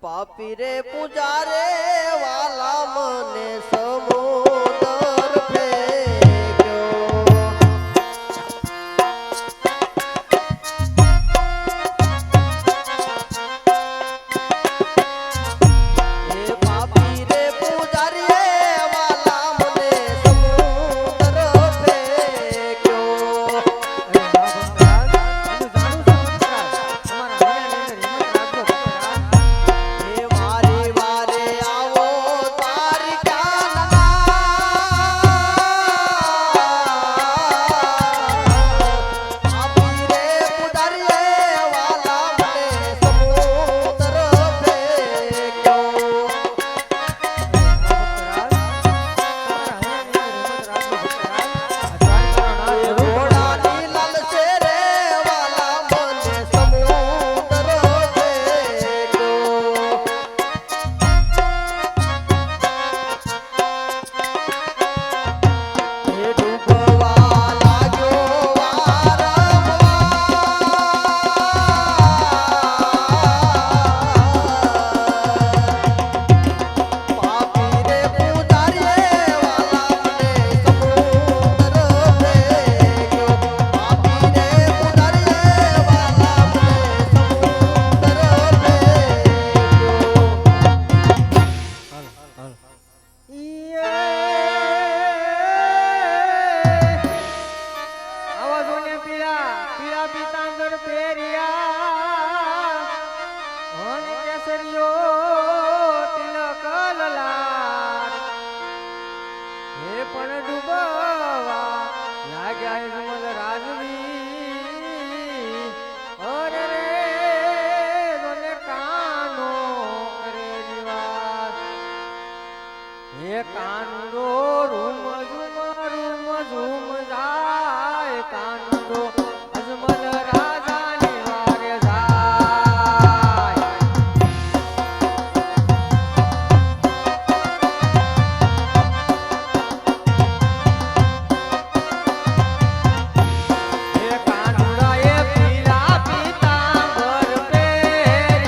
પાપી રે પૂજારે વાલા મને સમુદર ફેર્યો હે પાપી રે પૂજારી વાલા મને સમુદર ફેર્યો કાંડો રૂમ ઝુમ જાય કાંડો અજમલ રાજાની વારે જાય એ કાંડુડા એ પીલા પીતાંબર પહેર્યા રે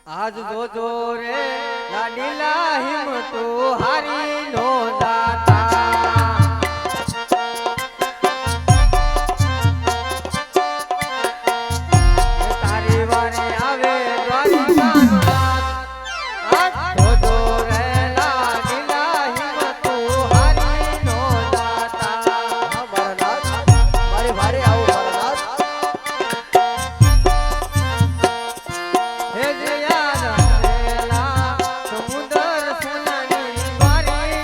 આજ જોજો રે લાડીલા હિમતો હારી નો દાતા તારી વારે આવે દ્વારિકાનો નાથ આજ જોજો રે લાડીલા હિમતો હારી નો દાતા મારી વારે આવો હે જયા સમુદ્ર સોનાની વારી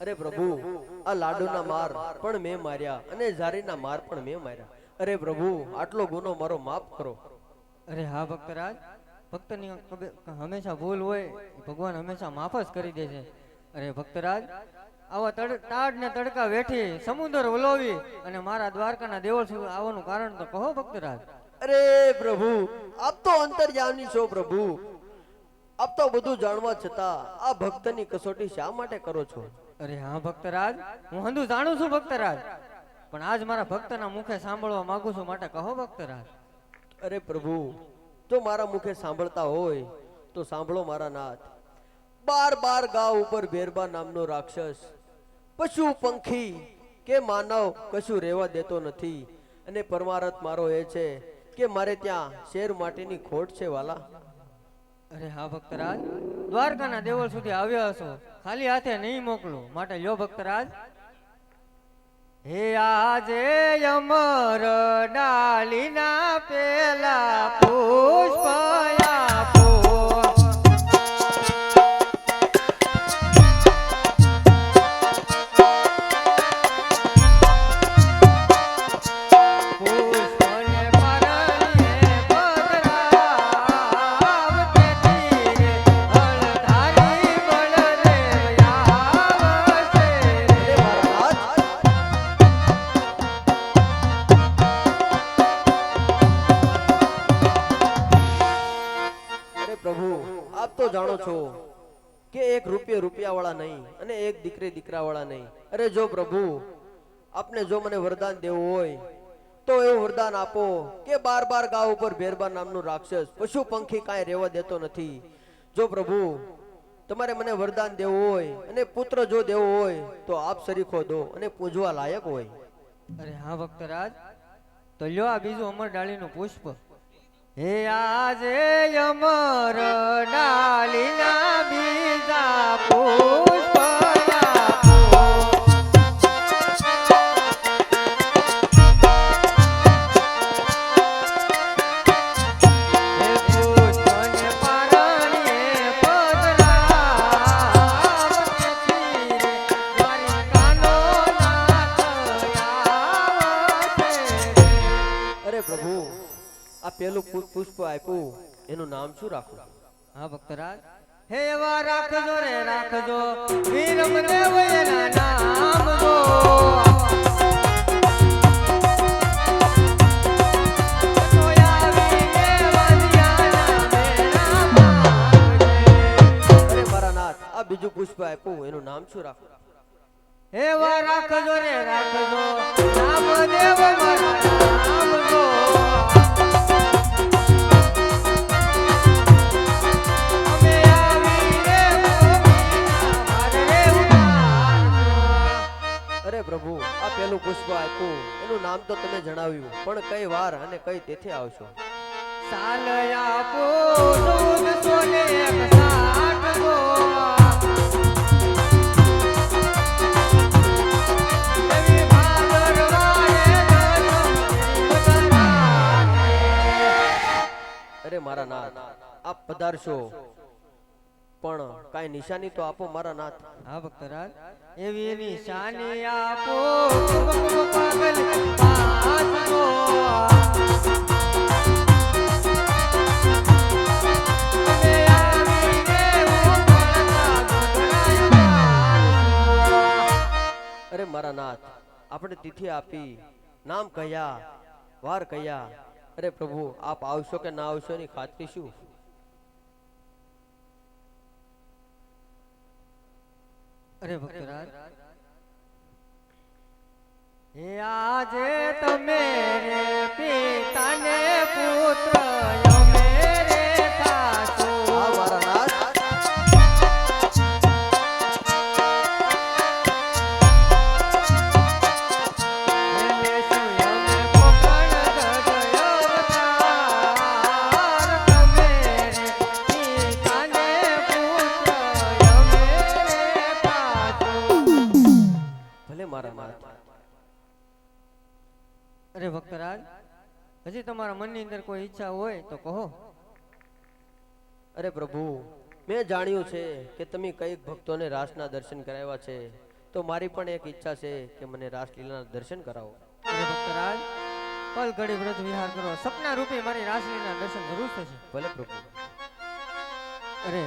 અરે પ્રભુ, આ લાડુના માર પણ મેં માર્યા અને જારીના માર પણ મેં માર્યા. અરે પ્રભુ, આટલો ગુનો મારો માફ કરો. અરે હા ભક્તરાજ, ભક્તની હંમેશા ભૂલ હોય ભગવાન હંમેશા માફ જ કરી દે છે. અરે ભક્તરાજ, આવા તાડ ને તડકા વેઠી સમુદ્ર વલોવી અને મારા દ્વારકાના દેવળ સુધી આવવાનું કારણ તો કહો ભક્તરાજ. અરે પ્રભુ, આપ તો અંતર્યામી છો પ્રભુ. આપ તો બધું જાણવા છતાં આ ભક્તની કસોટી શા માટે કરો છો? અરે હા ભક્તરાજ, હું હંધું જાણું છું ભક્તરાજ, પણ આજ મારા ભક્તના મુખે સાંભળવા માંગુ છું, માટે કહો ભક્તરાજ. અરે પ્રભુ, જો મારા મુખે સાંભળતા હોય તો સાંભળો મારા નાથ. 12 ગાવ ઉપર ભેરબા નામનો રાક્ષસ પશુ પંખી કે માનવ કશું રહેવા દેતો નથી. અને પરમારથ મારો એ છે કે મારે ત્યાં શેર માટીની ખોટ છે વાલા. અરે હા ભક્તરાજ, દ્વારકાના દેવળ સુધી આવ્યા હશો, ખાલી હાથે નહીં મોકલું, માટે લ્યો ભક્તરાજ. હે આજે અમર ડાલીના પેલા પુષ્પ આપો. જાણો છો કે એક રૂપિયા વાળા નહીં અને એક દીકરા વાળા નહીં. અરે જો પ્રભુ, આપને જો મને વરદાન દેવું હોય તો એવું વરદાન આપો કે 12 ગાવ ઉપર ભેરબા નામનું રાક્ષસ પશુ પંખી કાંઈ રહેવા દેતો નથી. જો પ્રભુ તમારે મને વરદાન દેવું હોય અને પુત્ર જો દેવો હોય તો આપ સરીખો દો અને પૂજવા લાયક હોય. અરે હા ભક્તરાજ, તો લ્યો આ બીજું અમર ડાળીનું પુષ્પ. હે આજે અમર ડાલીના બીજા પુષ્પ આપો. પેલું પુષ્પ આપ્યું એનું નામ શું રાખું? હા ભક્તરાજ, હે એવા રાખજો રે રાખજો, વીરમ દેવ એના નામ જો. અરે મારા નાથ, આ બીજું પુષ્પ આપ્યું એનું નામ શું રાખું? એવા રાખજો રે રાખજો, નામ દેવ મારા નામ જો. પ્રભુ, આ પેલું પુષ્પ આપ્યું એનું નામ તો તમે જણાવ્યું, પણ કઈ વાર અને કઈ તેથી આવશો? સાલ આપો દૂધ સોને 160 ગો. અરે મારા નાથ, આપ પધારશો, પણ કાંઈ નિશાની તો આપો મારા નાથ. હા ભક્તરાજ, એવી નિશાની આપો પાગલ પાસનો. અરે મારા નાથ, આપણે તિથિ આપી, નામ કયા, વાર કયા. અરે પ્રભુ, આપ આવશો કે ના આવશો એની ખાતરી શું? અરે ભક્તરાજ, હે આજે તમે રે પિતાને પુત્ર અમે રે થાશો. હા મારા નાથ, અરે ભક્તરાજ, હજી તમારા મનની અંદર કોઈ ઈચ્છા હોય તો કહો. અરે પ્રભુ, મેં જાણ્યું છે કે તમે કઈક ભક્તોને રાસના દર્શન કરાવ્યા છે, તો મારી પણ એક ઈચ્છા છે કે મને રાસલીલાના દર્શન કરાવો. અરે ભક્તરાજ, પલ ઘડી વ્રત વિહાર કરો, સપના રૂપી મારી રાસલીલાના દર્શન જરૂર થશે. ભલે પ્રભુ. અરે